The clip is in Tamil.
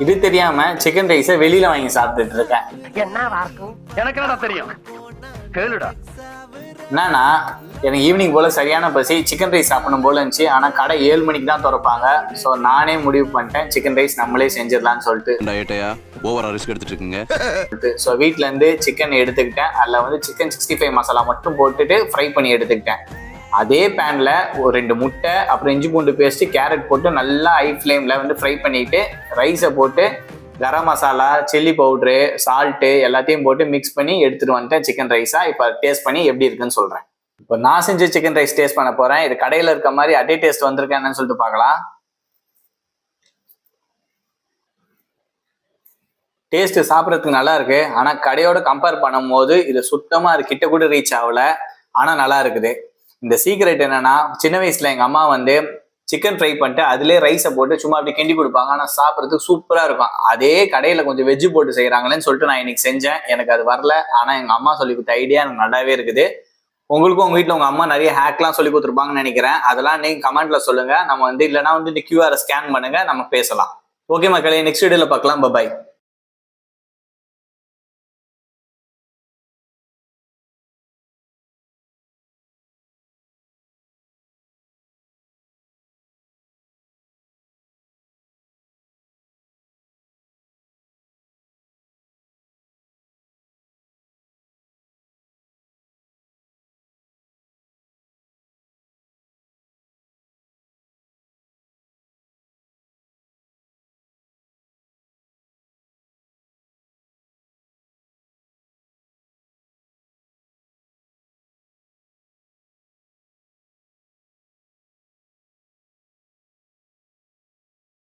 இது தெரியாம சிக்கன் ரைஸை வெளியில வாங்கி சாப்பிட்டுட்டு இருக்கேன். எனக்கு என்னடா தெரியும், கேளுடா. என்னன்னா எனக்கு ஈவினிங் போல சரியான பசி, சிக்கன் ரைஸ் சாப்பிடணும் போல இருந்துச்சு. ஆனா கடை 7 மணிக்கு தான் திறப்பாங்க. ஸோ நானே முடிவு பண்ணிட்டேன் சிக்கன் ரைஸ் நம்மளே செஞ்சிடலாம்னு சொல்லிட்டு. ஓவரா ரிஸ்க் எடுத்துட்டு இருக்கீங்க. ஸோ வீட்டுல இருந்து சிக்கன் எடுத்துக்கிட்டேன். அதில் வந்து சிக்கன் 65 மசாலா மட்டும் போட்டுட்டு ஃப்ரை பண்ணி எடுத்துக்கிட்டேன். அதே பேன்ல ஒரு 2 முட்டை, அப்புறம் இஞ்சி பூண்டு பேஸ்ட், கேரட் போட்டு நல்லா ஹை ஃப்ளேம்ல வந்து ஃப்ரை பண்ணிட்டு ரைஸை போட்டு garam masala, chilli powder, salt எல்லாத்தையும் போட்டு மிக்ஸ் பண்ணி எடுத்துட்டு வந்துட்டேன் சிக்கன் ரைஸா. இப்போ டேஸ்ட் பண்ணி எப்படி இருக்குன்னு சொல்றேன். இப்போ நான் செஞ்ச சிக்கன் ரைஸ் டேஸ்ட் பண்ண போறேன். இது கடையில் இருக்க மாதிரி அதே டேஸ்ட் வந்திருக்கேன்னு சொல்லிட்டு பார்க்கலாம். டேஸ்ட் சாப்பிட்றதுக்கு நல்லா இருக்கு. ஆனால் கடையோட கம்பேர் பண்ணும்போது இது சுத்தமாக அது கிட்ட கூட ரீச் ஆகல. ஆனால் நல்லா இருக்குது. இந்த சீக்ரெட் என்னன்னா, சின்ன வயசுல எங்க அம்மா வந்து சிக்கன் ஃப்ரை பண்ணிட்டு அதுலேயே ரைஸை போட்டு சும்மா அப்படி கிண்டி கொடுப்பாங்க. ஆனால் சாப்பிட்றதுக்கு சூப்பராக இருக்கும். அதே கடையில் கொஞ்சம் வெஜ்ஜு போட்டு செய்கிறாங்களேன்னு சொல்லிட்டு நான் இன்னைக்கு செஞ்சேன். எனக்கு அது வரல. ஆனால் எங்கள் அம்மா சொல்லி கொடுத்த ஐடியா எனக்கு நல்லாவே இருக்குது. உங்களுக்கும் உங்கள் வீட்டில் உங்கள் அம்மா நிறைய ஹேக்லாம் சொல்லி கொடுத்துருப்பாங்கன்னு நினைக்கிறேன். அதெல்லாம் நீங்கள் கமெண்ட்ல சொல்லுங்க. நம்ம வந்து இல்லைனா வந்து இந்த QR ஸ்கேன் பண்ணுங்க, நம்ம பேசலாம். ஓகே மக்களே, நெக்ஸ்ட் வீடியோவில் பார்க்கலாம். பாய்.